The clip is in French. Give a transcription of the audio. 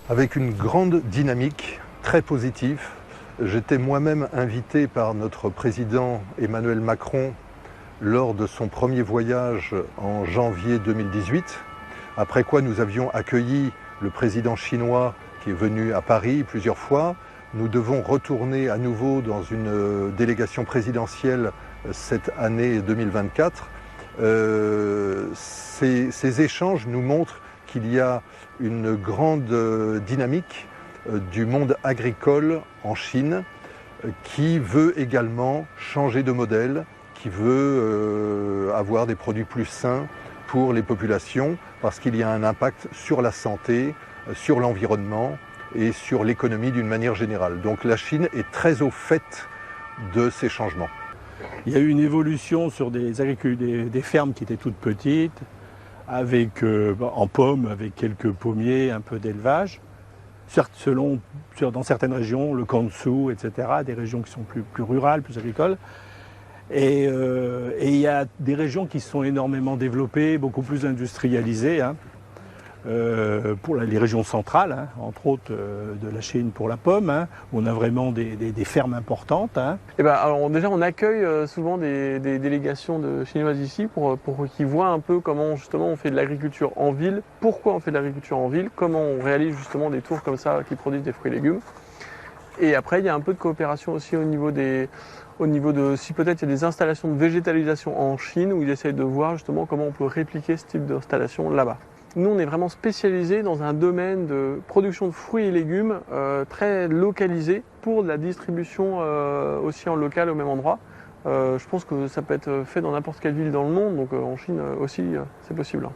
Avec une grande dynamique, très positive. J'étais moi-même invité par notre président Emmanuel Macron lors de son premier voyage en janvier 2018, après quoi nous avions accueilli le président chinois qui est venu à Paris plusieurs fois. Nous devons retourner à nouveau dans une délégation présidentielle cette année 2024. Ces échanges nous montrent qu'il y a une grande dynamique du monde agricole en Chine qui veut également changer de modèle, qui veut avoir des produits plus sains pour les populations parce qu'il y a un impact sur la santé, sur l'environnement et sur l'économie d'une manière générale. Donc la Chine est très au fait de ces changements. Il y a eu une évolution sur des fermes qui étaient toutes petites, en pommes, avec quelques pommiers, un peu d'élevage. Certes, dans certaines régions, le Gansu, etc., des régions qui sont plus rurales, plus agricoles. Et il y a des régions qui sont énormément développées, beaucoup plus industrialisées, pour les régions centrales, entre autres de la Chine pour la pomme, où on a vraiment des fermes importantes. Et alors déjà, on accueille souvent des délégations chinoises ici pour qu'ils voient un peu comment justement on fait de l'agriculture en ville, pourquoi on fait de l'agriculture en ville, comment on réalise justement des tours comme ça qui produisent des fruits et légumes. Et après, il y a un peu de coopération aussi au niveau de si peut-être il y a des installations de végétalisation en Chine où ils essayent de voir justement comment on peut répliquer ce type d'installation là-bas. Nous, on est vraiment spécialisé dans un domaine de production de fruits et légumes très localisé pour de la distribution aussi en local au même endroit. Je pense que ça peut être fait dans n'importe quelle ville dans le monde, donc en Chine aussi, c'est possible.